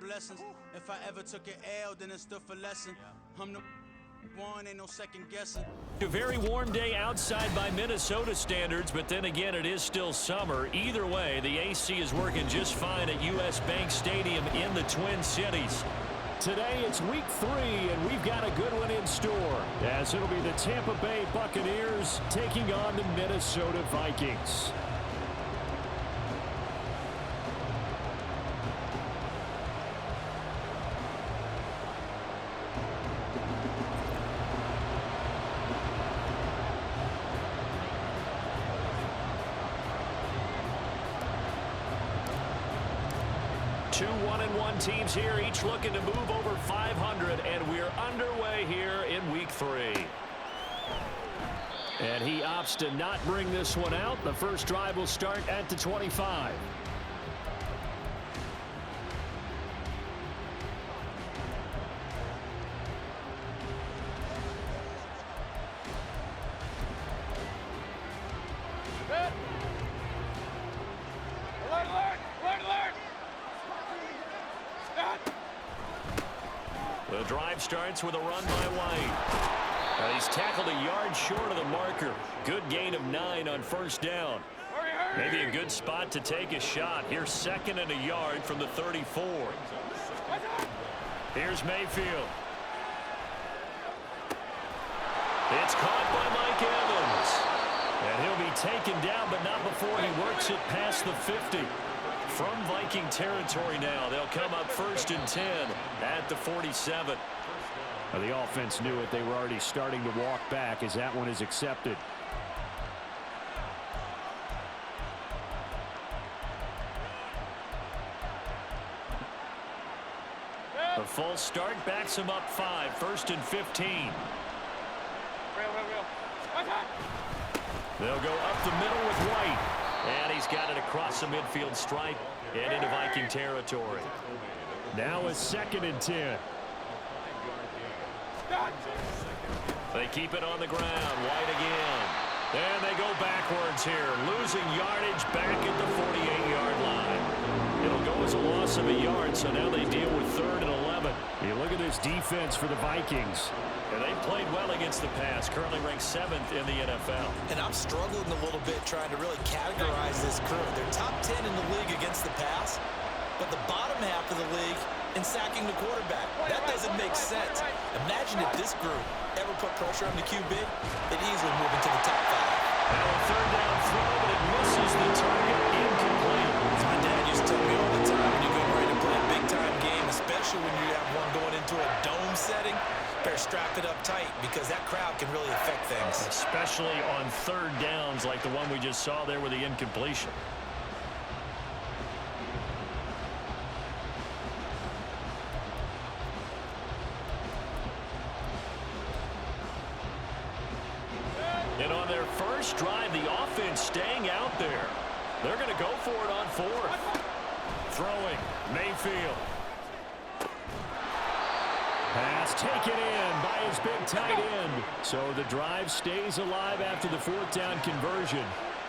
blessings. If I ever took an L, then it stood for lesson. I'm the one, ain't no second guessing. A very warm day outside by Minnesota standards, but then again, it is still summer. Either way, the AC is working just fine at U.S. Bank Stadium in the Twin Cities. Today it's week 3, and we've got a good one in store, as it'll be the Tampa Bay Buccaneers taking on the Minnesota Vikings. Two 1-1 teams here, each looking to move over 500, and we're underway here in week 3. And he opts to not bring this one out. The first drive will start at the 25. The drive starts with a run by White. He's tackled a yard short of the marker. Good gain of 9 on first down. Maybe a good spot to take a shot. Here's 2nd and a yard from the 34. Here's Mayfield. It's caught by Mike Evans. And he'll be taken down, but not before he works it past the 50. From Viking territory now, they'll come up 1st and 10 at the 47. Well, the offense knew it. They were already starting to walk back as that one is accepted. The false start backs him up 5, 1st and 15. They'll go up the middle with White. And he's got it across the midfield stripe and into Viking territory. Now a 2nd and 10. They keep it on the ground. White again. And they go backwards here, losing yardage back at the 48-yard line. It'll go as a loss of a yard, so now they deal with 3rd and 11. You look at this defense for the Vikings. And they've played well against the pass, currently ranked 7th in the NFL. And I'm struggling a little bit trying to really categorize this crew. They're top 10 in the league against the pass, but the bottom half of the league in sacking the quarterback. That doesn't make sense. Imagine if this group ever put pressure on the QB, they'd easily move into the top 5. Now a 3rd down throw, but it misses the target, incomplete. As my dad used to tell me all the time, when you go ready to play a big-time game, especially when you have one going into a dome setting, better strap it up tight because that crowd can really affect things. Especially on 3rd downs like the one we just saw there with the incompletion. And on their first drive, the offense staying out there. They're going to go for it on 4th. Throwing, Mayfield. Pass taken in by his big tight end. So the drive stays alive after the 4th down conversion.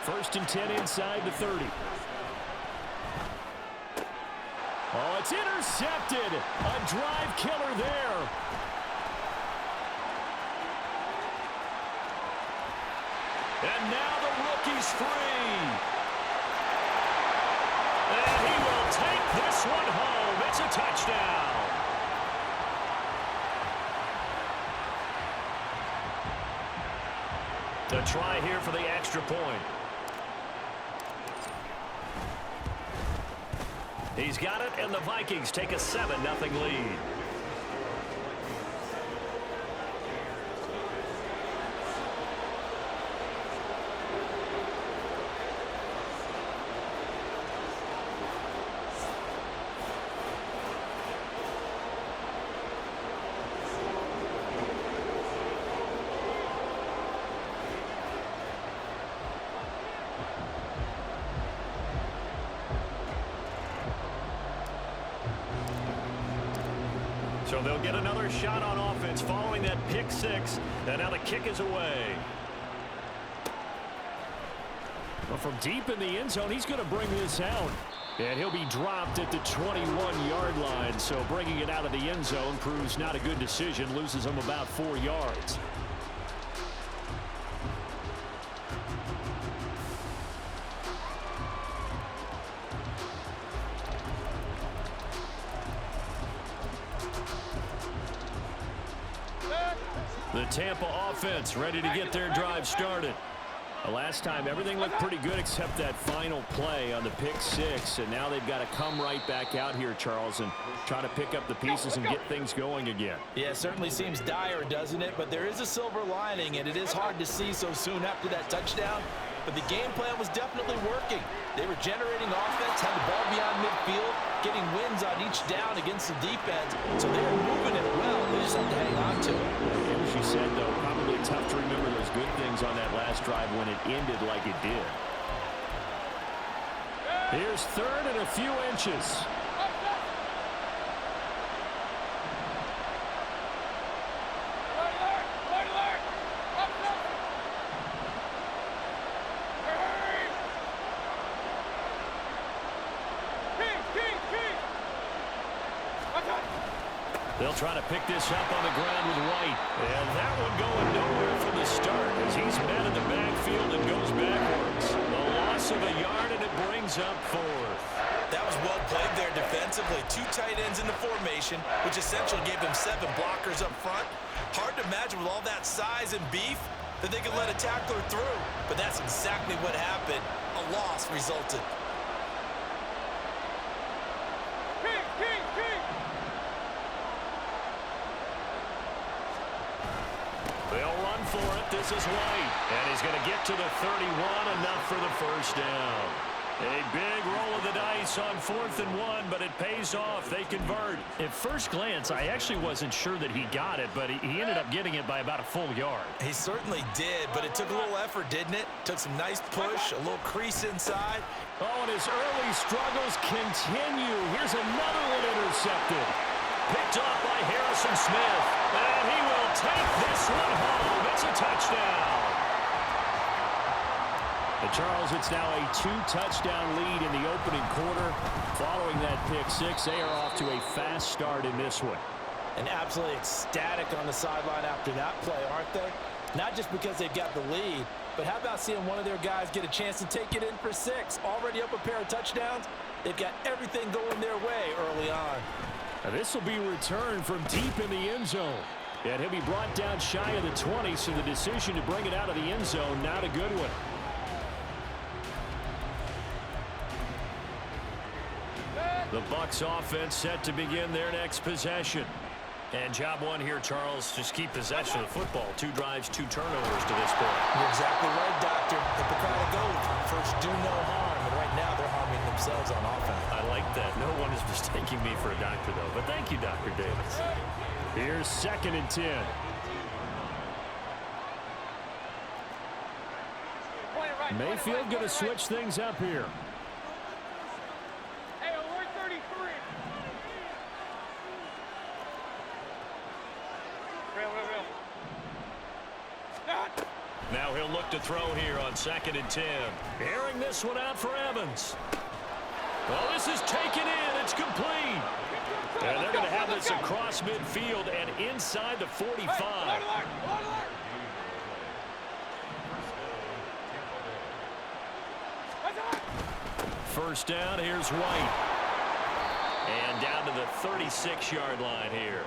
1st and 10 inside the 30. Oh, it's intercepted. A drive killer there. And now the rookie's free. And he will take this one home. It's a touchdown. The try here for the extra point. He's got it, and the Vikings take a 7-0 lead. So they'll get another shot on offense following that pick 6. And now the kick is away. Well, from deep in the end zone, he's going to bring this out. And he'll be dropped at the 21-yard line. so bringing it out of the end zone proves not a good decision, loses them about 4 yards. The Tampa offense ready to get their drive started. Last time, everything looked pretty good except that final play on the pick six, and now they've got to come right back out here, Charles, and try to pick up the pieces and get things going again. Yeah, it certainly seems dire, doesn't it? But there is a silver lining, and it is hard to see so soon after that touchdown. But the game plan was definitely working. They were generating offense, had the ball beyond midfield, getting wins on each down against the defense. So they were moving it well. They just had to hang on to it. And as you said, though, probably tough to remember those good things on that last drive when it ended like it did. Here's third and a few inches. They'll try to pick this up on the ground with White. And that one going nowhere from the start as he's met in the backfield and goes backwards. A loss of a yard, and it brings up fourth. That was well played there defensively. 2 tight ends in the formation, which essentially gave them 7 blockers up front. Hard to imagine with all that size and beef that they could let a tackler through. But that's exactly what happened. A loss resulted. They'll run for it. This is White. And he's going to get to the 31, enough for the first down. A big roll of the dice on 4th and 1, but it pays off. They convert. At first glance, I actually wasn't sure that he got it, but he ended up getting it by about a full yard. He certainly did, but it took a little effort, didn't it? Took some nice push, a little crease inside. Oh, and his early struggles continue. Here's another one intercepted. Picked off by Harrison Smith. And he will take this one home. It's a touchdown. And Charles, it's now a 2-touchdown lead in the opening quarter. Following that pick six, they are off to a fast start in this one. And absolutely ecstatic on the sideline after that play, aren't they? Not just because they've got the lead, but how about seeing one of their guys get a chance to take it in for 6? Already up a pair of touchdowns. They've got everything going their way early on. Now this will be returned from deep in the end zone. And he'll be brought down shy of the 20, so the decision to bring it out of the end zone, not a good one. The Bucs offense set to begin their next possession. And job one here, Charles, just keep possession of the football. 2 drives, 2 turnovers to this point. You're exactly right, Doctor. Hippocratic oath. First, do no harm. And right now, they're harming themselves on offense. I like that. No one is mistaking me for a doctor, though. But thank you, Dr. Davis. Here's 2nd and 10. Mayfield going to switch things up here. Now he'll look to throw here on 2nd and 10. Airing this one out for Evans. Well, this is taken in. It's complete. And they're going to have this across midfield and inside the 45. First down, here's White. And down to the 36-yard line here.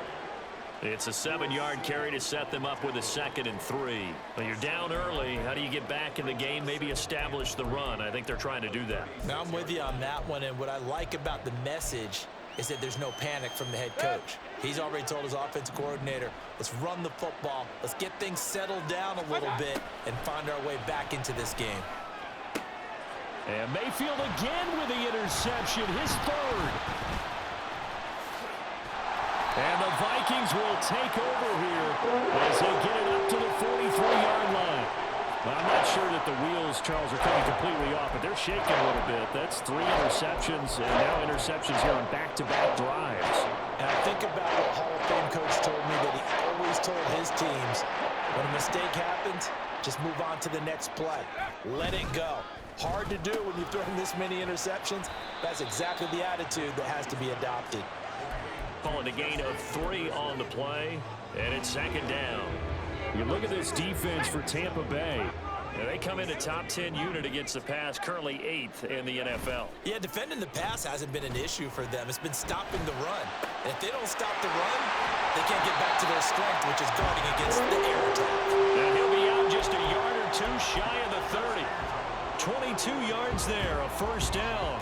It's a 7-yard carry to set them up with a 2nd and 3. Well, you're down early. How do you get back in the game, maybe establish the run? I think they're trying to do that. Now, I'm with you on that one, and what I like about the message is that there's no panic from the head coach. He's already told his offensive coordinator, let's run the football, let's get things settled down a little bit and find our way back into this game. And Mayfield again with the interception, his 3rd. And the Vikings will take over here as they get it up to the 43-yard line. Well, I'm not sure that the wheels, Charles, are coming completely off, but they're shaking a little bit. That's 3 interceptions, and now interceptions here on back-to-back drives. And I think about what Hall of Fame coach told me that he always told his teams, when a mistake happens, just move on to the next play. Let it go. Hard to do when you've thrown this many interceptions. That's exactly the attitude that has to be adopted. calling a gain of 3 on the play, and it's second down. You look at this defense for Tampa Bay. And they come into top 10 unit against the pass, currently 8th in the NFL. Yeah, defending the pass hasn't been an issue for them. It's been stopping the run. And if they don't stop the run, they can't get back to their strength, which is guarding against the air attack. And he'll be out just a yard or 2 shy of the 30. 22 yards there, a first down.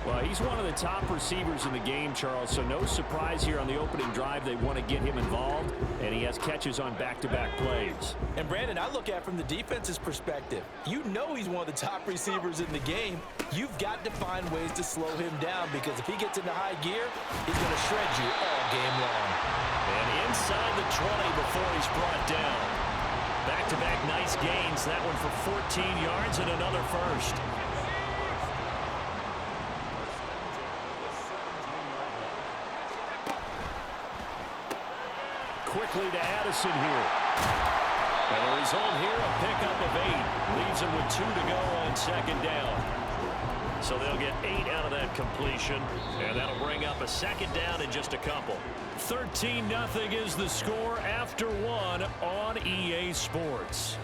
Well, he's one of the top receivers in the game, Charles, so no surprise here on the opening drive. They want to get him involved, and he has catches on back-to-back plays. And, Brandon, I look at it from the defense's perspective. You know he's one of the top receivers in the game. You've got to find ways to slow him down because if he gets into high gear, he's going to shred you all game long. And inside the 20 before he's brought down. Back-to-back nice gains, that one for 14 yards and another first. Quickly to Addison here. And the result here, a pickup of 8. Leaves him with 2 to go on second down. So they'll get 8 out of that completion, and that'll bring up a second down in just a couple. 13-0 is the score after 1 on EA Sports.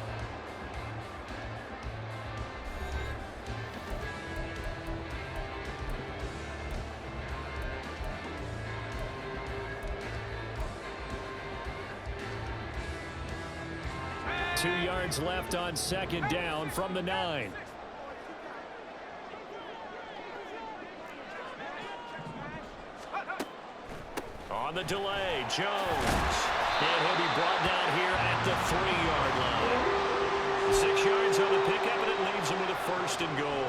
Two yards left on second down from the 9. On the delay, Jones. And he'll be brought down here at the 3-yard line. 6 yards on the pickup, and it leaves him with a first and goal.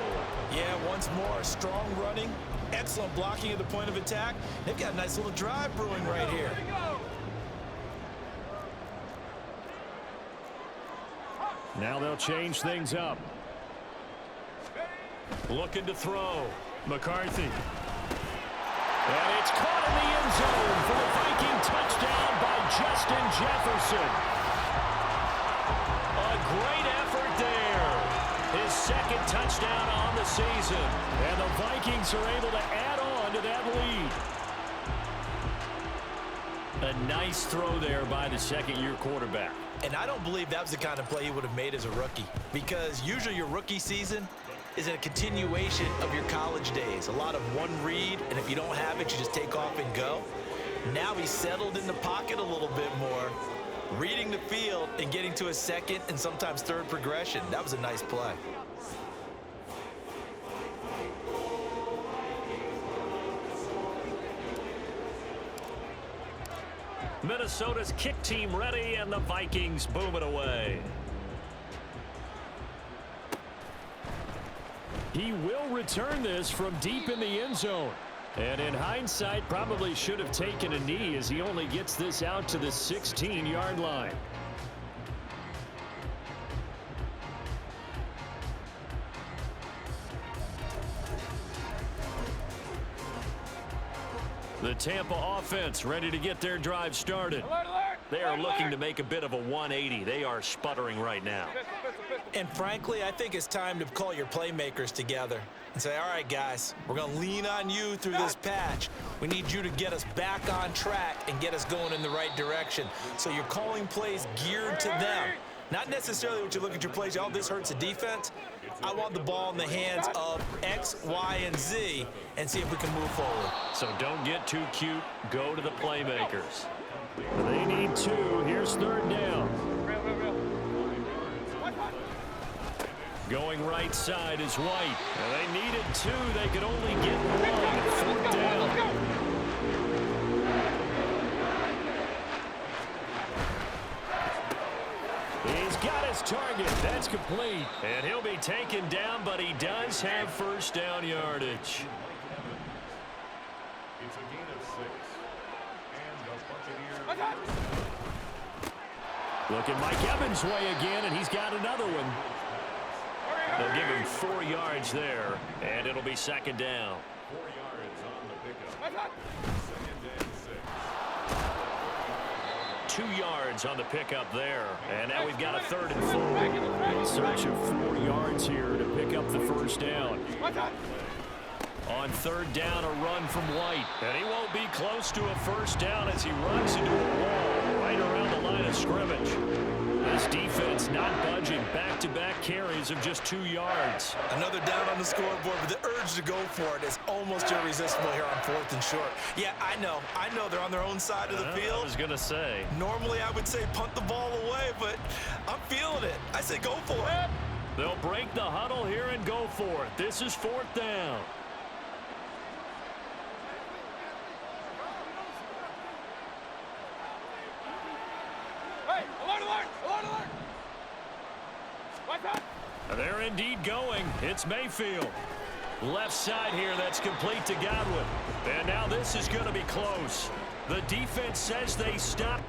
Yeah, once more, strong running, excellent blocking at the point of attack. They've got a nice little drive brewing right here. Now they'll change things up. Looking to throw. McCarthy. And it's caught in the end zone for the Viking touchdown by Justin Jefferson. A great effort there. His second touchdown on the season. And the Vikings are able to add on to that lead. A nice throw there by the second-year quarterback. And I don't believe that was the kind of play he would have made as a rookie, because usually your rookie season is a continuation of your college days. A lot of one read, and if you don't have it, you just take off and go. Now he's settled in the pocket a little bit more, reading the field and getting to a second and sometimes third progression. That was a nice play. Minnesota's kick team ready, and the Vikings boom it away. He will return this from deep in the end zone. And in hindsight, probably should have taken a knee as he only gets this out to the 16-yard line. The Tampa offense ready to get their drive started. They are looking to make a bit of a 180. They are sputtering right now. And frankly, I think it's time to call your playmakers together and say, all right, guys, we're going to lean on you through this patch. We need you to get us back on track and get us going in the right direction. So you're calling plays geared to them. Not necessarily what you look at your plays, oh, this hurts the defense. I want the ball in the hands of X, Y, and Z and see if we can move forward. So don't get too cute. Go to the playmakers. They need 2. Here's third down. Going right side is White. And they needed 2. They could only get 1. Fourth down. He's got his target. That's complete. And he'll be taken down, but he does have first down yardage. It's a gain of 6. And the Buccaneers. Look at Mike Evans' way again, and he's got another one. They'll give him 4 yards there, and it'll be second down. 4 yards on the pickup. Second and 6. 2 yards on the pickup there. And now we've got a 3rd and 4. In search of 4 yards here to pick up the first down. On third down, a run from White. And he won't be close to a first down as he runs into a wall right around the line of scrimmage. This defense not budging. Back-to-back carries of just 2 yards. Another down on the scoreboard, but the urge to go for it is almost irresistible here on 4th and short. Yeah, I know they're on their own side of the field. I was going to say. Normally I would say punt the ball away, but I'm feeling it. I say go for it. They'll break the huddle here and go for it. This is 4th down. They're indeed going. It's Mayfield. Left side here, that's complete to Godwin. And now this is going to be close. The defense says they stop.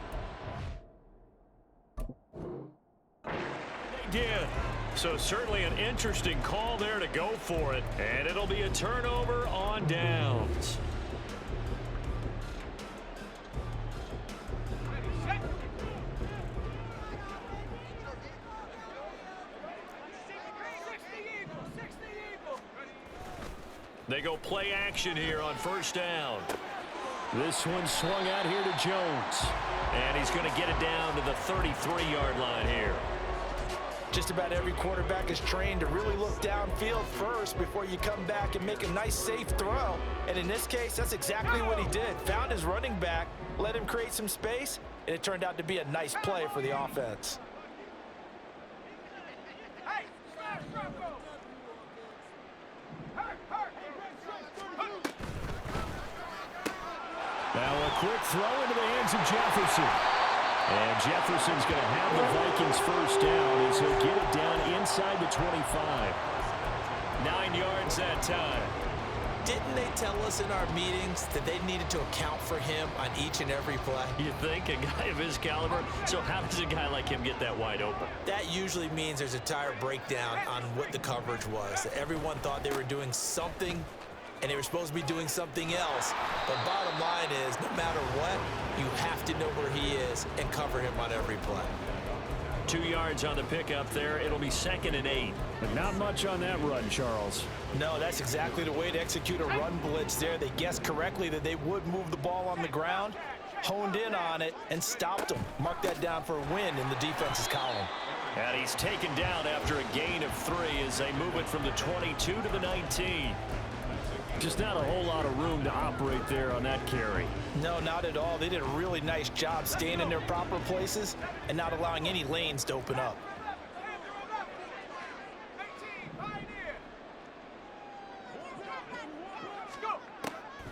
They did. So certainly an interesting call there to go for it. And it'll be a turnover on downs. They go play action here on first down. This one swung out here to Jones. And he's going to get it down to the 33-yard line here. Just about every quarterback is trained to really look downfield first before you come back and make a nice, safe throw. And in this case, that's exactly what he did. Found his running back, let him create some space, and it turned out to be a nice play for the offense. Now a quick throw into the hands of Jefferson. And Jefferson's going to have the Vikings first down as he'll get it down inside the 25. 9 yards that time. Didn't they tell us in our meetings that they needed to account for him on each and every play? You think a guy of his caliber? So how does a guy like him get that wide open? That usually means there's a tire breakdown on what the coverage was. Everyone thought they were doing something, and they were supposed to be doing something else. But bottom line is, no matter what, you have to know where he is and cover him on every play. 2 yards on the pickup there. It'll be 2nd and 8. But not much on that run, Charles. No, that's exactly the way to execute a run blitz there. They guessed correctly that they would move the ball on the ground, honed in on it, and stopped them. Mark that down for a win in the defense's column. And he's taken down after a gain of 3 as they move it from the 22 to the 19. Just not a whole lot of room to operate there on that carry. No, not at all. They did a really nice job staying in their proper places and not allowing any lanes to open up.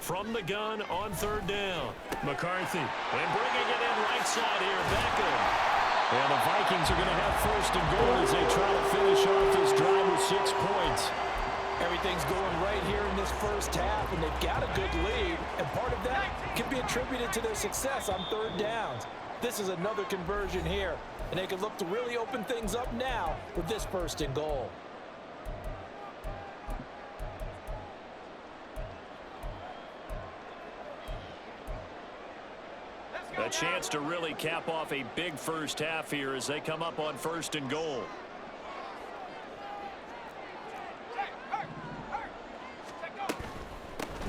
From the gun on 3rd down. McCarthy. And bringing it in right side here, Beckham. And the Vikings are going to have 1st and goal as they try to finish off this drive with 6 points. Everything's going right here in this first half, and they've got a good lead. And part of that can be attributed to their success on 3rd downs. This is another conversion here, and they can look to really open things up now with this 1st and goal. A chance to really cap off a big first half here as they come up on 1st and goal.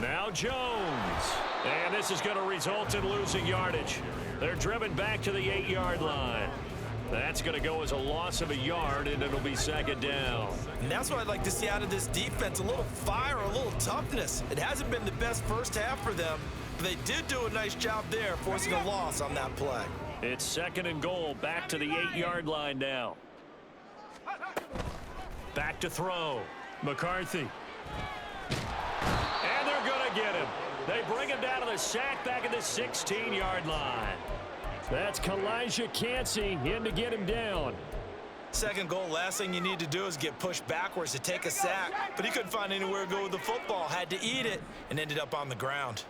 Now Jones. And this is going to result in losing yardage. They're driven back to the 8-yard line. That's going to go as a loss of a yard, and it'll be 2nd down. And that's what I'd like to see out of this defense, a little fire, a little toughness. It hasn't been the best first half for them, but they did do a nice job there, forcing a loss on that play. It's 2nd and goal, back to the 8-yard line now. Back to throw. McCarthy. And they're going to get him. They bring him down to the sack back at the 16-yard line. That's Kalijah Cansey in to get him down. 2nd goal, last thing you need to do is get pushed backwards to take a sack. But he couldn't find anywhere to go with the football, had to eat it, and ended up on the ground.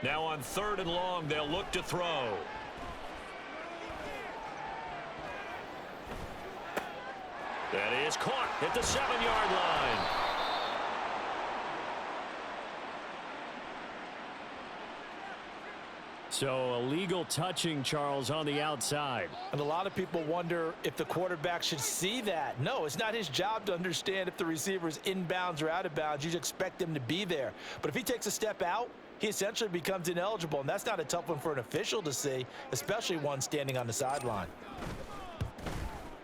Now on 3rd and long, they'll look to throw. That is caught at the 7-yard line. So illegal touching, Charles, on the outside. And a lot of people wonder if the quarterback should see that. No, it's not his job to understand if the receiver is inbounds or out of bounds. You just expect him to be there. But if he takes a step out, he essentially becomes ineligible, and that's not a tough one for an official to see, especially one standing on the sideline.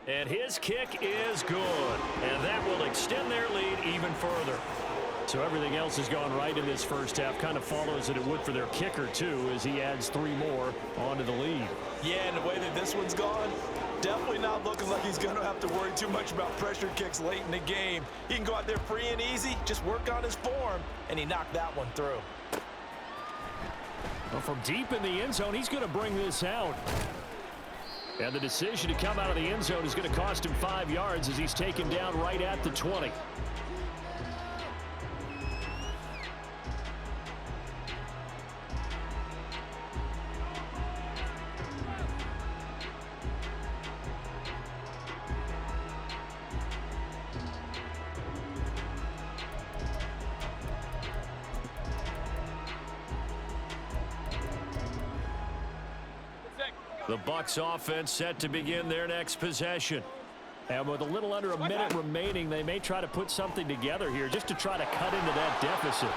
And his kick is good, and that will extend their lead even further. So everything else has gone right in this first half. Kind of follows that it would for their kicker, too, as he adds 3 more onto the lead. Yeah, and the way that this one's gone, definitely not looking like he's going to have to worry too much about pressure kicks late in the game. He can go out there free and easy, just work on his form, and he knocked that one through. Well, from deep in the end zone, he's going to bring this out. And the decision to come out of the end zone is going to cost him 5 yards as he's taken down right at the 20. The Bucs offense set to begin their next possession. And with a little under a minute remaining, they may try to put something together here just to try to cut into that deficit.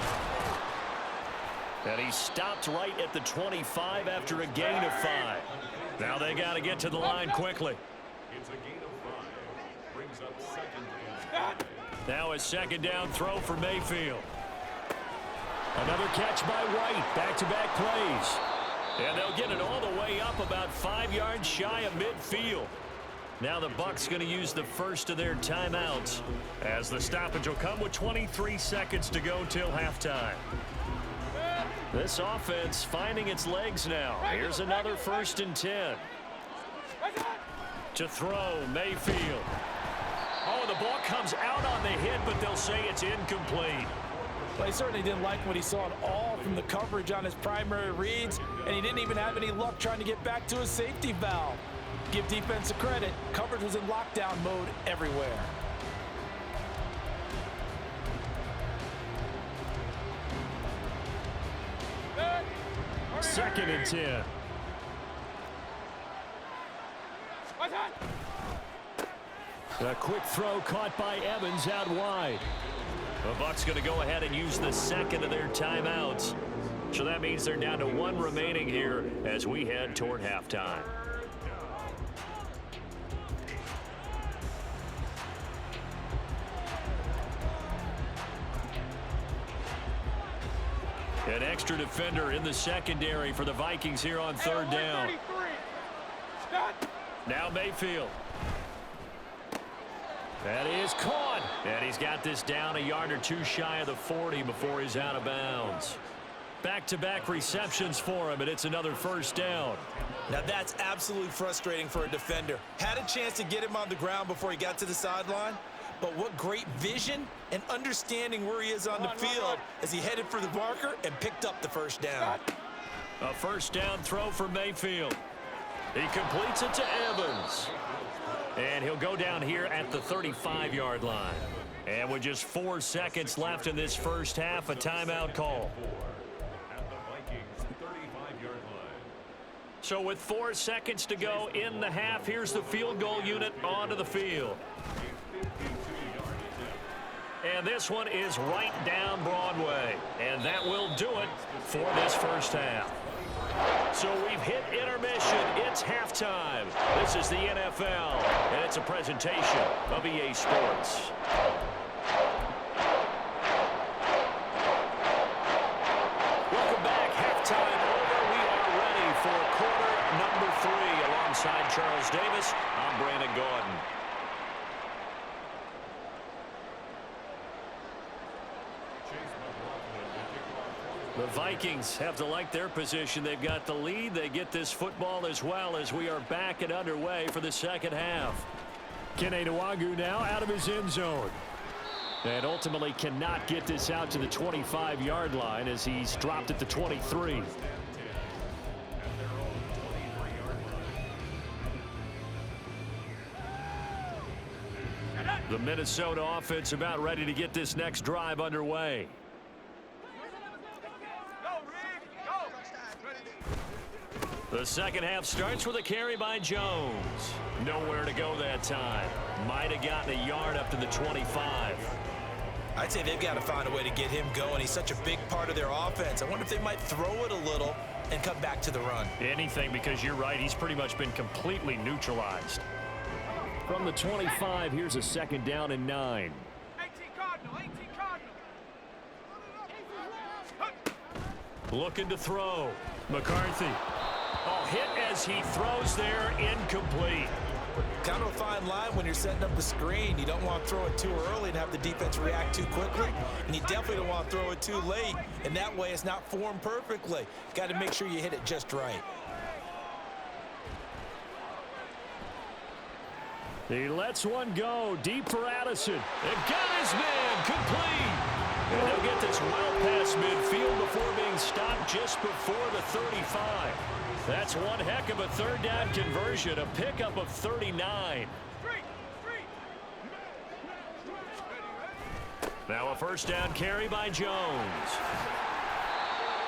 And he stopped right at the 25 after a gain of 5. Now they got to get to the line quickly. It's a gain of 5. Brings up second down. Now a second down throw for Mayfield. Another catch by White. Back-to-back plays. And they'll get it all the way up about 5 yards shy of midfield. Now the Bucs going to use the first of their timeouts as the stoppage will come with 23 seconds to go till halftime. This offense finding its legs now. Here's another 1st and 10. To throw, Mayfield. Oh, the ball comes out on the hit, but they'll say it's incomplete. Well, he certainly didn't like what he saw at all from the coverage on his primary reads, and he didn't even have any luck trying to get back to his safety valve. Give defense credit. Coverage was in lockdown mode everywhere. Second and 10. A quick throw caught by Evans out wide. The Bucs going to go ahead and use the second of their timeouts. So that means they're down to 1 remaining here as we head toward halftime. An extra defender in the secondary for the Vikings here on 3rd down. Now Mayfield. That is caught. And he's got this down a yard or 2 shy of the 40 before he's out of bounds. Back-to-back receptions for him, and it's another 1st down. Now that's absolutely frustrating for a defender. Had a chance to get him on the ground before he got to the sideline, but what great vision and understanding where he is on the field as he headed for the marker and picked up the 1st down. A 1st down throw for Mayfield. He completes it to Evans. And he'll go down here at the 35-yard line. And with just 4 seconds left in this first half, a timeout call. At the Vikings 35-yard line. So with 4 seconds to go in the half, here's the field goal unit onto the field. And this one is right down Broadway. And that will do it for this first half. So we've hit intermission. It's halftime. This is the NFL, and it's a presentation of EA Sports. Welcome back. Halftime over. We are ready for quarter number 3. Alongside Charles Davis, I'm Brandon Gordon. The Vikings have to like their position. They've got the lead. They get this football as well as we are back and underway for the second half. Kene Nwangwu now out of his end zone. And ultimately cannot get this out to the 25-yard line as he's dropped at the 23. The Minnesota offense about ready to get this next drive underway. The second half starts with a carry by Jones. Nowhere to go that time. Might have gotten a yard up to the 25. I'd say they've got to find a way to get him going. He's such a big part of their offense. I wonder if they might throw it a little and come back to the run. Anything, because you're right. He's pretty much been completely neutralized. From the 25, here's a second down and 9. 18 Cardinal, 18 Cardinal. Looking to throw. McCarthy. Oh, hit as he throws there, incomplete. Kind of a fine line when you're setting up the screen. You don't want to throw it too early and have the defense react too quickly. And you definitely don't want to throw it too late. And that way it's not formed perfectly. Got to make sure you hit it just right. He lets one go deep for Addison. And got his man complete. And he'll get this well past midfield before being stopped just before the 35. That's one heck of a third down conversion, a pickup of 39. Now a first down carry by Jones.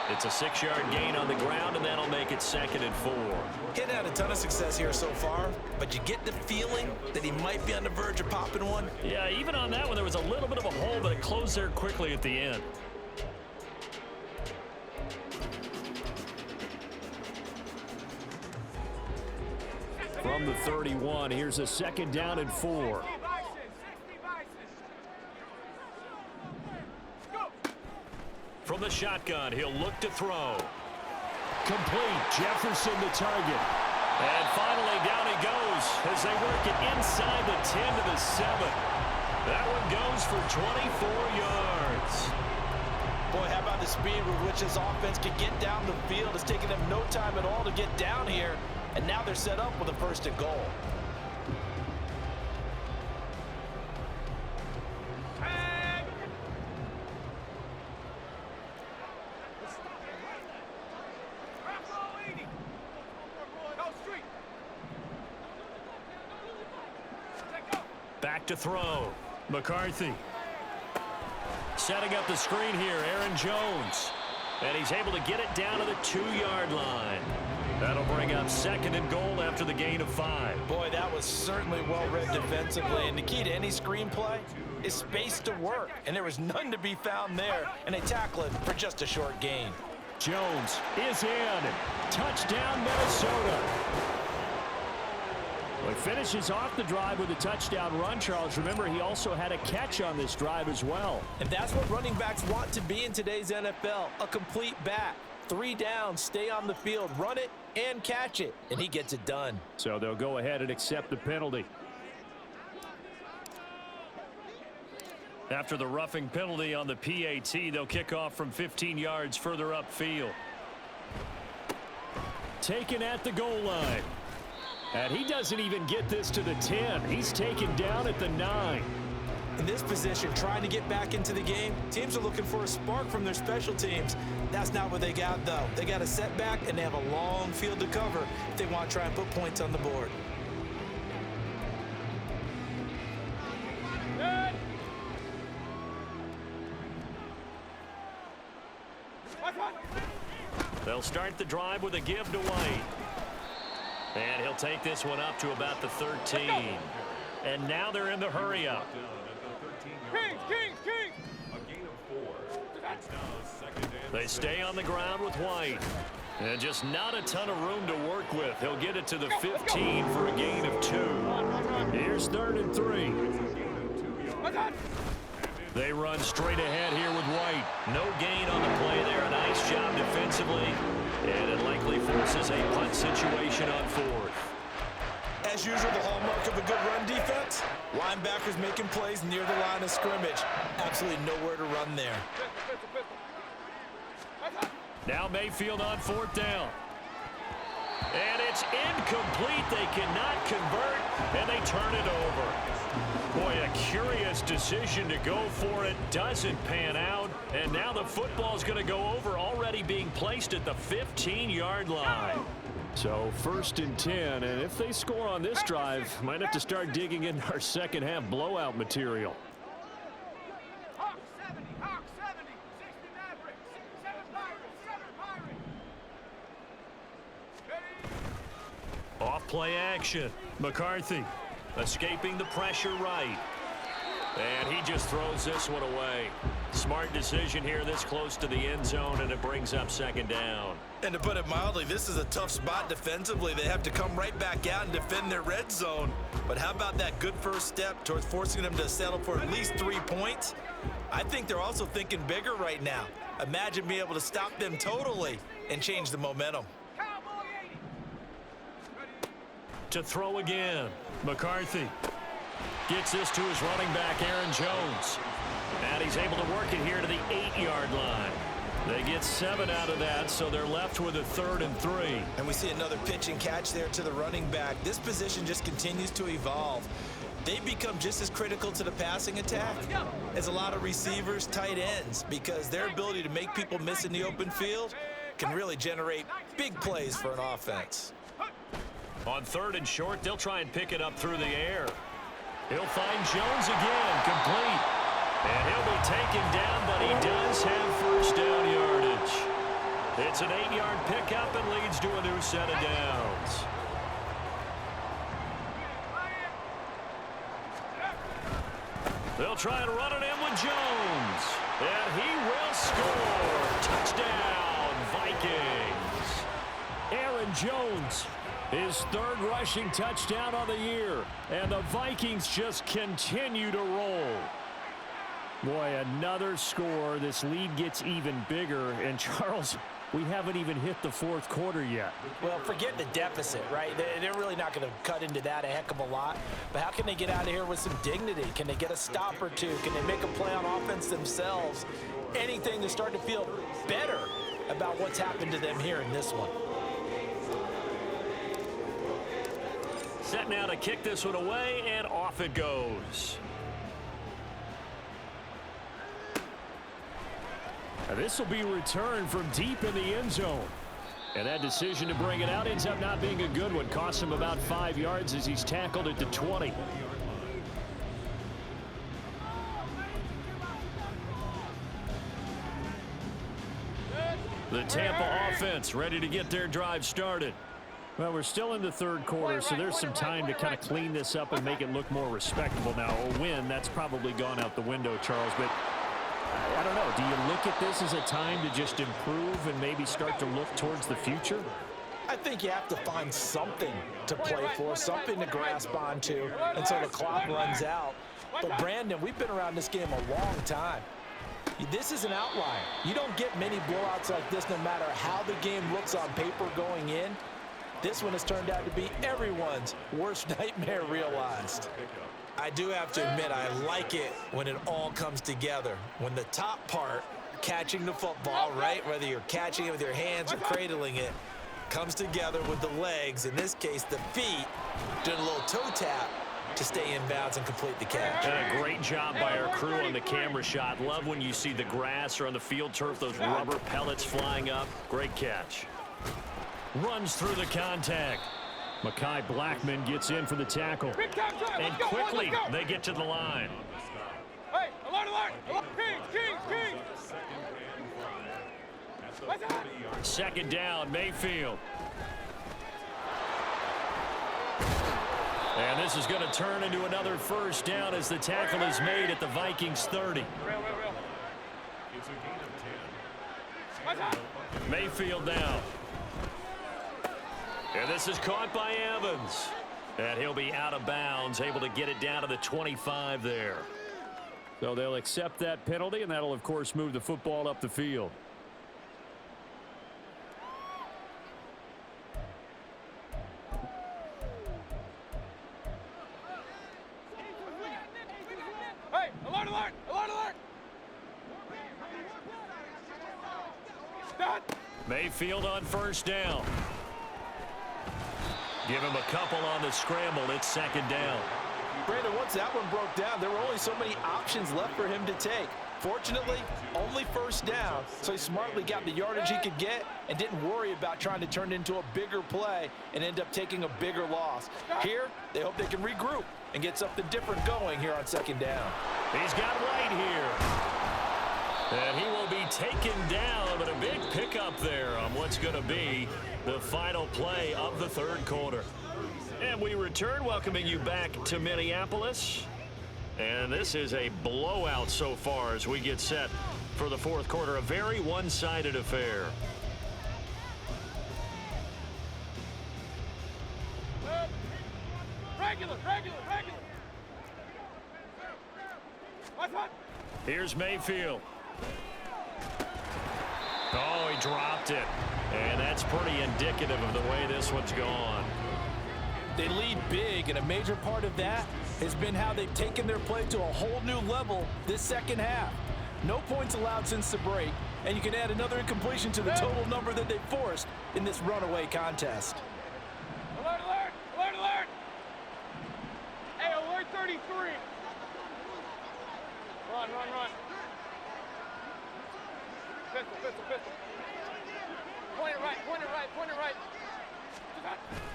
It's a 6-yard gain on the ground, and that'll make it 2nd and 4. He's had a ton of success here so far, but you get the feeling that he might be on the verge of popping one. Yeah, even on that one, there was a little bit of a hole, but it closed there quickly at the end. From the 31, here's a 2nd down and 4. From the shotgun, he'll look to throw. Complete. Jefferson the target. And finally down he goes as they work it inside the 10 to the 7. That one goes for 24 yards. Boy, how about the speed with which this offense can get down the field? It's taken them no time at all to get down here, and now they're set up with a 1st and goal. Back to throw. McCarthy. Setting up the screen here, Aaron Jones. And he's able to get it down to the 2-yard line. That'll bring up 2nd and goal after the gain of 5. Boy, that was certainly well-read defensively. And the key to any screenplay is space to work. And there was none to be found there. And they tackle it for just a short gain. Jones is in. Touchdown, Minnesota. Well, he finishes off the drive with a touchdown run, Charles. Remember, he also had a catch on this drive as well. And that's what running backs want to be in today's NFL, a complete back. 3 downs, stay on the field, run it, and catch it. And he gets it done. So they'll go ahead and accept the penalty. After the roughing penalty on the PAT, they'll kick off from 15 yards further upfield. Taken at the goal line. And he doesn't even get this to the 10. He's taken down at the 9. In this position, trying to get back into the game, teams are looking for a spark from their special teams. That's not what they got, though. They got a setback, and they have a long field to cover if they want to try and put points on the board. They'll start the drive with a give to White. And he'll take this one up to about the 13. And now they're in the hurry-up. Kings! A gain of 4. It's now 2nd and They stay on the ground with White. And just not a ton of room to work with. He'll get it to the 15 for a gain of 2. Here's 3rd and 3. They run straight ahead here with White. No gain on the play there. A nice job defensively. And it likely forces a punt situation on 4th. As usual, the hallmark of a good run defense, linebackers making plays near the line of scrimmage. Absolutely nowhere to run there. Now Mayfield on 4th down. And it's incomplete. They cannot convert, and they turn it over. Boy, a curious decision to go for it. Doesn't pan out. And now the football's going to go over, already being placed at the 15-yard line. So 1st and 10, and if they score on this drive, might have to start digging into our second half blowout material. Hawk 70, 60 Mavericks, 7 Pirates, 7 Pirates. Play action. McCarthy escaping the pressure right. And he just throws this one away. Smart decision here this close to the end zone, and it brings up second down. And to put it mildly, this is a tough spot defensively. They have to come right back out and defend their red zone. But how about that good first step towards forcing them to settle for at least 3 points? I think they're also thinking bigger right now. Imagine being able to stop them totally and change the momentum. To throw again. McCarthy gets this to his running back, Aaron Jones. And he's able to work it here to the 8-yard line. They get 7 out of that, so they're left with a 3rd and 3. And we see another pitch and catch there to the running back. This position just continues to evolve. They become just as critical to the passing attack as a lot of receivers, tight ends, because their ability to make people miss in the open field can really generate big plays for an offense. On 3rd and short, they'll try and pick it up through the air. He'll find Jones again, complete. And he'll be taken down, but he does have first down yardage. It's an 8-yard pickup and leads to a new set of downs. They'll try and run it in with Jones. And he will score. Touchdown, Vikings. Aaron Jones, his 3rd rushing touchdown on the year. And the Vikings just continue to roll. Boy, another score. This lead gets even bigger. And Charles, we haven't even hit the 4th quarter yet. Well, forget the deficit, right? They're really not going to cut into that a heck of a lot. But how can they get out of here with some dignity? Can they get a stop or two? Can they make a play on offense themselves? Anything to start to feel better about what's happened to them here in this one. Set now to kick this one away, and off it goes. This will be returned from deep in the end zone. And that decision to bring it out ends up not being a good one. Costs him about 5 yards as he's tackled at the 20. The Tampa offense ready to get their drive started. Well, we're still in the 3rd quarter, so there's some time to kind of clean this up and make it look more respectable. Now, a win, that's probably gone out the window, Charles, but I don't know. Do you look at this as a time to just improve and maybe start to look towards the future? I think you have to find something to play for, something to grasp onto until the clock runs out. But, Brandon, we've been around this game a long time. This is an outlier. You don't get many blowouts like this no matter how the game looks on paper going in. This one has turned out to be everyone's worst nightmare realized. I do have to admit, I like it when it all comes together. When the top part, catching the football, right, whether you're catching it with your hands or cradling it, comes together with the legs, in this case the feet, doing a little toe tap to stay in bounds and complete the catch. And a great job by our crew on the camera shot. Love when you see the grass or on the field turf, those rubber pellets flying up. Great catch. Runs through the contact. Mekhi Blackman gets in for the tackle. And quickly, they get to the line. Hey, alert, alert! Kings! Second down, Mayfield. And this is going to turn into another first down as the tackle is made at the Vikings 30. It's a gain of 10. Mayfield now. And this is caught by Evans. And he'll be out of bounds, able to get it down to the 25 there. So they'll accept that penalty, and that'll, of course, move the football up the field. Hey, alert, alert! Alert, alert! Done. Mayfield on first down. Give him a couple on the scramble. It's second down. Brandon, once that one broke down, there were only so many options left for him to take. Fortunately, only first down, so he smartly got the yardage he could get and didn't worry about trying to turn it into a bigger play and end up taking a bigger loss. Here, they hope they can regroup and get something different going here on second down. He's got White here. And he will be taken down, but a big pickup there on what's going to be the final play of the third quarter. And we return, welcoming you back to Minneapolis. And this is a blowout so far as we get set for the fourth quarter. A very one-sided affair. Regular. Here's Mayfield. Oh, he dropped it. And that's pretty indicative of the way this one's gone. They lead big, and a major part of that has been how they've taken their play to a whole new level this second half. No points allowed since the break, and you can add another incompletion to the total number that they forced in this runaway contest. Alert! Hey, alert 33. Run. Pistol. Point it right.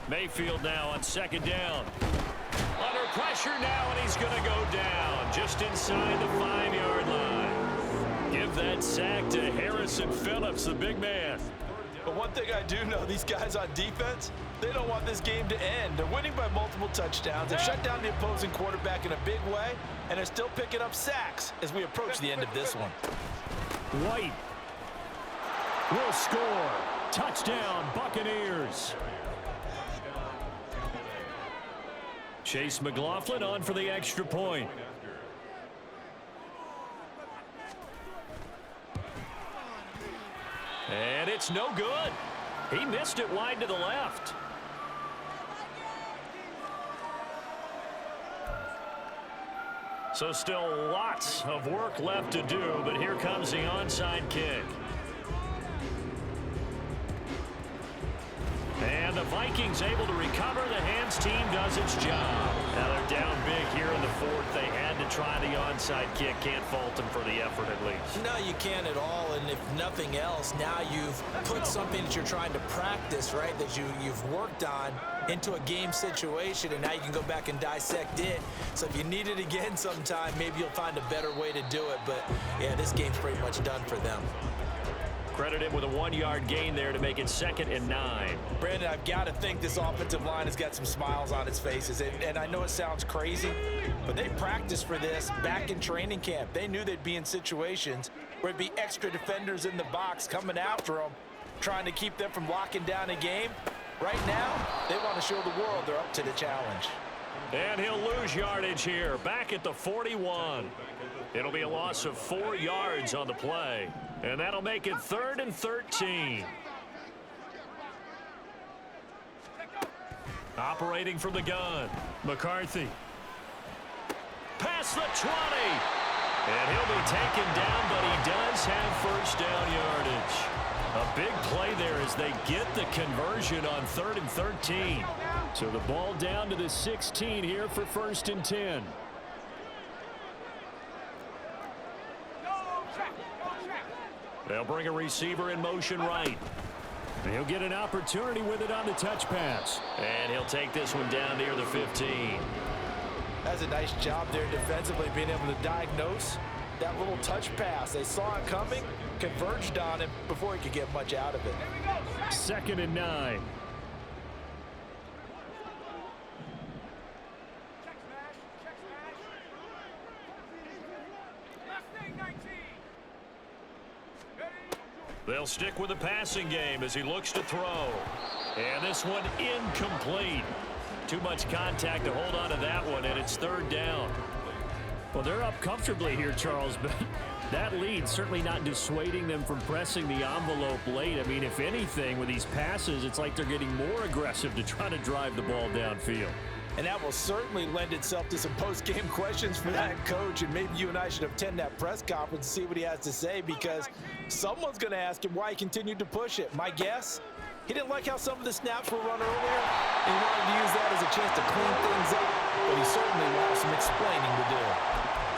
Mayfield now on second down. Under pressure now, and he's going to go down just inside the 5-yard line. Give that sack to Harrison Phillips, the big man. But one thing I do know, these guys on defense, they don't want this game to end. They're winning by multiple touchdowns. They've shut down the opposing quarterback in a big way, and they're still picking up sacks as we approach the end of this one. White will score. Touchdown, Buccaneers. Chase McLaughlin on for the extra point. And it's no good. He missed it wide to the left. So still lots of work left to do, but here comes the onside kick. And the Vikings able to recover. The Hams team does its job. Now they're down big here in the fourth. They had to try the onside kick. Can't fault them for the effort at least. No, you can't at all. And if nothing else, now you've put something that you're trying to practice, right, that you've worked on into a game situation, and now you can go back and dissect it. So if you need it again sometime, maybe you'll find a better way to do it. But, yeah, this game's pretty much done for them. Credit him with a 1-yard gain there to make it 2nd and 9. Brandon, I've got to think this offensive line has got some smiles on its faces. And I know it sounds crazy, but they practiced for this back in training camp. They knew they'd be in situations where it'd be extra defenders in the box coming after them, trying to keep them from locking down a game. Right now, they want to show the world they're up to the challenge. And he'll lose yardage here, back at the 41. It'll be a loss of 4 yards on the play. And that'll make it 3rd and 13. Operating from the gun, McCarthy. Past the 20. And he'll be taken down, but he does have first down yardage. A big play there as they get the conversion on 3rd and 13. So the ball down to the 16 here for 1st and 10. They'll bring a receiver in motion right. And he'll get an opportunity with it on the touch pass. And he'll take this one down near the 15. That's a nice job there defensively, being able to diagnose that little touch pass. They saw it coming, converged on him before he could get much out of it. 2nd and 9. They'll stick with the passing game as he looks to throw. And this one incomplete. Too much contact to hold on to that one, and it's 3rd down. Well, they're up comfortably here, Charles, but that lead certainly not dissuading them from pressing the envelope late. I mean, if anything, with these passes, it's like they're getting more aggressive to try to drive the ball downfield. And that will certainly lend itself to some post-game questions for that coach. And maybe you and I should attend that press conference and see what he has to say, because someone's going to ask him why he continued to push it. My guess, he didn't like how some of the snaps were run earlier, and he wanted to use that as a chance to clean things up. But he certainly will have some explaining to do.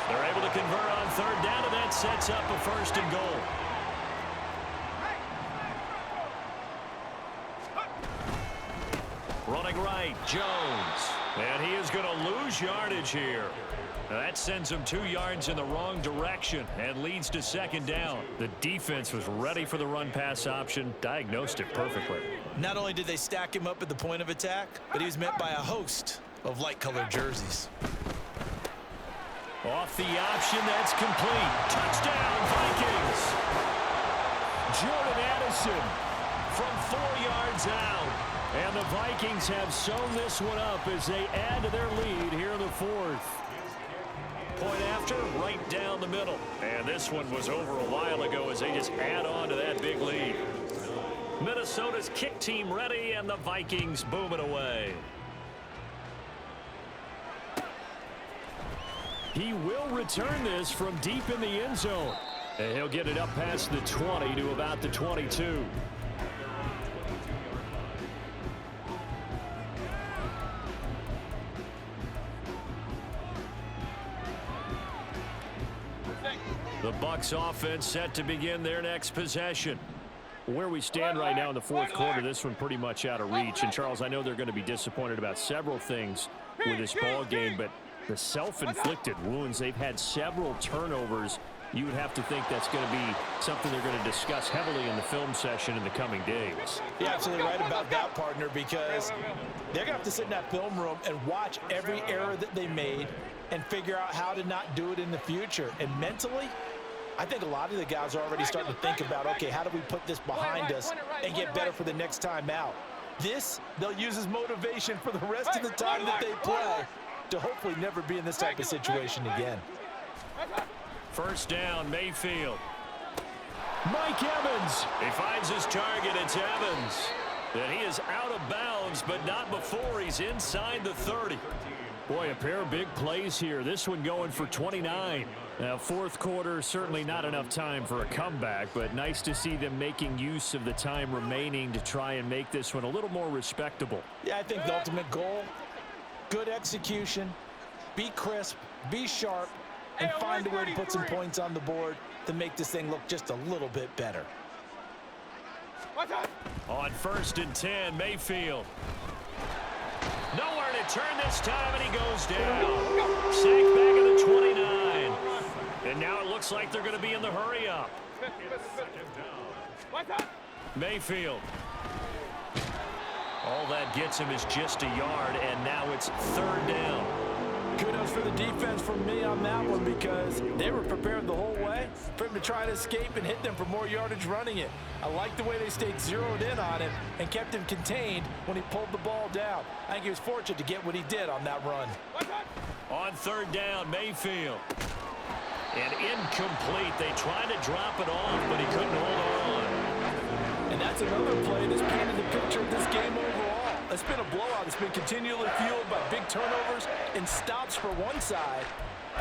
They're able to convert on 3rd down, and that sets up a 1st and goal. Running right, Jones. And he is going to lose yardage here. That sends them 2 yards in the wrong direction and leads to second down. The defense was ready for the run-pass option, diagnosed it perfectly. Not only did they stack him up at the point of attack, but he was met by a host of light-colored jerseys. Off the option, that's complete. Touchdown, Vikings! Jordan Addison from 4 yards out. And the Vikings have sewn this one up as they add to their lead here in the 4th. Point after, right down the middle. And this one was over a while ago as they just add on to that big lead. Minnesota's kick team ready, and the Vikings booming away. He will return this from deep in the end zone. And he'll get it up past the 20 to about the 22. The Bucs offense set to begin their next possession. Where we stand right now in the 4th quarter, this one pretty much out of reach. And, Charles, I know they're going to be disappointed about several things with this ball game, but the self-inflicted wounds, they've had several turnovers. You would have to think that's going to be something they're going to discuss heavily in the film session in the coming days. You're absolutely right about that, partner, because they're going to have to sit in that film room and watch every error that they made and figure out how to not do it in the future. And mentally, I think a lot of the guys are already starting to think about, okay, how do we put this behind us and get better for the next time out? This, they'll use as motivation for the rest of the time that they play to hopefully never be in this type of situation again. First down, Mayfield. Mike Evans. He finds his target. It's Evans. And he is out of bounds, but not before he's inside the 30. Boy, a pair of big plays here. This one going for 29. Now, 4th quarter, certainly not enough time for a comeback, but nice to see them making use of the time remaining to try and make this one a little more respectable. Yeah, I think the ultimate goal, good execution, be crisp, be sharp, and find a way to put some points on the board to make this thing look just a little bit better. On 1st and 10, Mayfield. Nowhere to turn this time, and he goes down. Sacked back at the 29. And now it looks like they're going to be in the hurry-up. Mayfield. All that gets him is just a yard, and now it's 3rd down. Kudos for the defense from me on that one, because they were prepared the whole way for him to try to escape and hit them for more yardage running it. I like the way they stayed zeroed in on him and kept him contained when he pulled the ball down. I think he was fortunate to get what he did on that run. On 3rd down, Mayfield. And incomplete. They tried to drop it off, but he couldn't hold on. And that's another play that's painted the picture of this game overall. It's been a blowout. It's been continually fueled by big turnovers and stops for one side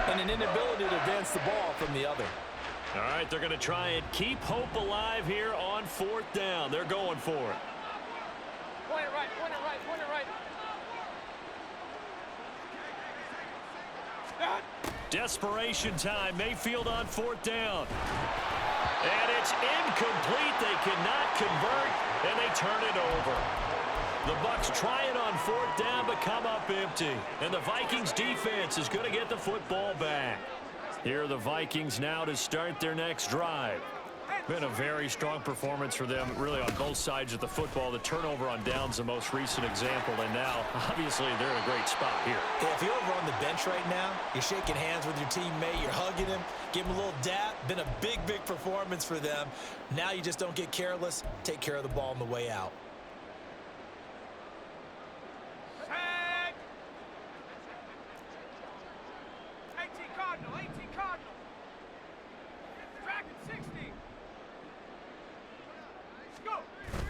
and an inability to advance the ball from the other. All right, they're going to try and keep hope alive here on 4th down. They're going for it. Point it right, point it right, point it right. Desperation time. Mayfield on 4th down. And it's incomplete. They cannot convert, and they turn it over. The Bucs try it on 4th down, but come up empty. And the Vikings defense is going to get the football back. Here are the Vikings now to start their next drive. Been a very strong performance for them, really, on both sides of the football. The turnover on downs, the most recent example, and now, obviously, they're in a great spot here. Yeah, if you're over on the bench right now, you're shaking hands with your teammate, you're hugging him, give him a little dap. Been a big, big performance for them. Now you just don't get careless. Take care of the ball on the way out.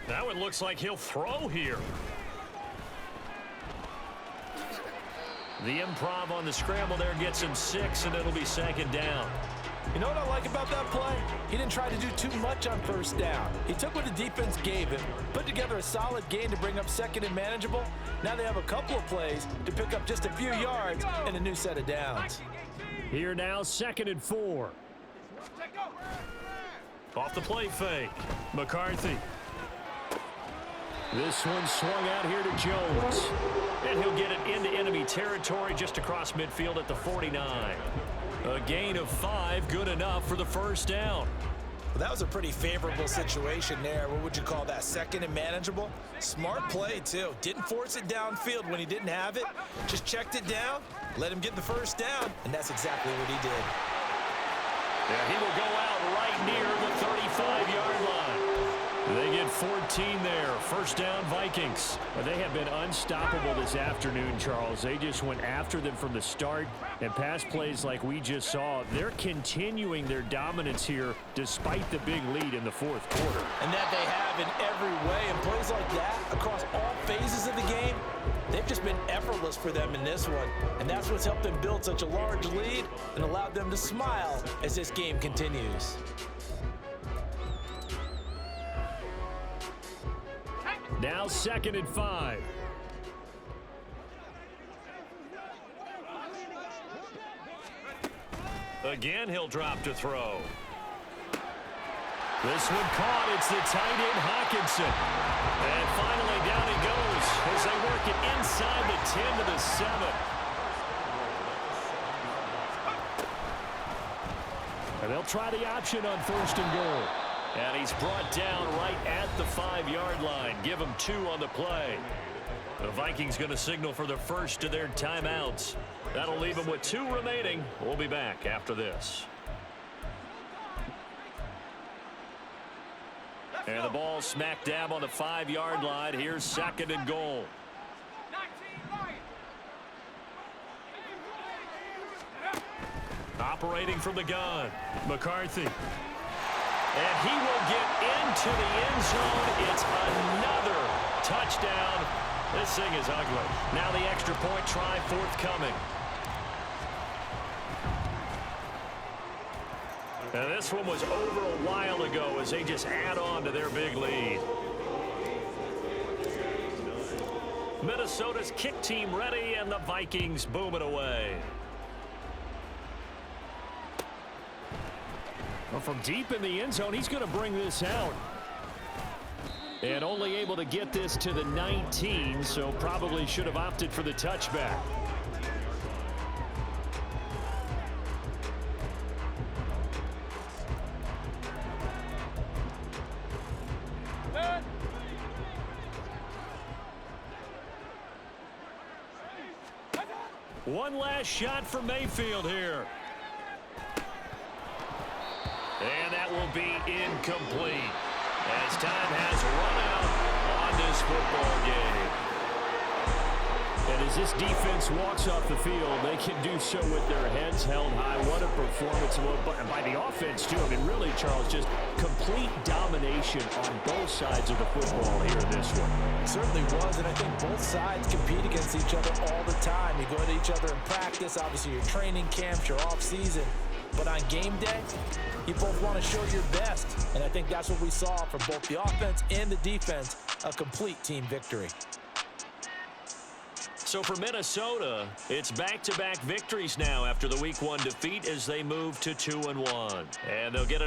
Now it looks like he'll throw here. The improv on the scramble there gets him 6, and it'll be 2nd down. You know what I like about that play? He didn't try to do too much on 1st down. He took what the defense gave him, put together a solid gain to bring up 2nd and manageable. Now they have a couple of plays to pick up just a few yards and a new set of downs. Here now, 2nd and 4. Off the play fake. McCarthy. This one swung out here to Jones. And he'll get it into enemy territory just across midfield at the 49. A gain of 5, good enough for the first down. Well, that was a pretty favorable situation there. What would you call that? Second and manageable? Smart play, too. Didn't force it downfield when he didn't have it. Just checked it down, let him get the first down, and that's exactly what he did. Yeah, he will go out right near the 35-yard line. They get 14 there. First down, Vikings. Well, they have been unstoppable this afternoon, Charles. They just went after them from the start, and pass plays like we just saw, they're continuing their dominance here despite the big lead in the fourth quarter. And that they have in every way. And plays like that across all phases of the game, they've just been effortless for them in this one. And that's what's helped them build such a large lead and allowed them to smile as this game continues. Now 2nd and 5. Again, he'll drop to throw. This one caught. It's the tight end, Hawkinson. And finally, down he goes as they work it inside the 10 to the 7. And they'll try the option on 1st and goal. And he's brought down right at the 5-yard line. Give him 2 on the play. The Vikings going to signal for the first of their timeouts. That'll leave them with 2 remaining. We'll be back after this. And the ball smack dab on the 5-yard line. Here's 2nd and goal. Operating from the gun, McCarthy. And he will get into the end zone. It's another touchdown. This thing is ugly. Now the extra point try forthcoming. And this one was over a while ago as they just add on to their big lead. Minnesota's kick team ready, and the Vikings boom it away. Well, from deep in the end zone, he's going to bring this out. And only able to get this to the 19, so probably should have opted for the touchback. One last shot for Mayfield here. And that will be incomplete as time has run out on this football game. And as this defense walks off the field, they can do so with their heads held high. What a performance by the offense, too. I mean, really, Charles, just complete domination on both sides of the football here in this one. It certainly was, and I think both sides compete against each other all the time. You go to each other in practice, obviously your training camps, your off-season. But on game day, you both want to show your best. And I think that's what we saw from both the offense and the defense, a complete team victory. So for Minnesota, it's back-to-back victories now after the Week 1 defeat as they move to 2-1. And they'll get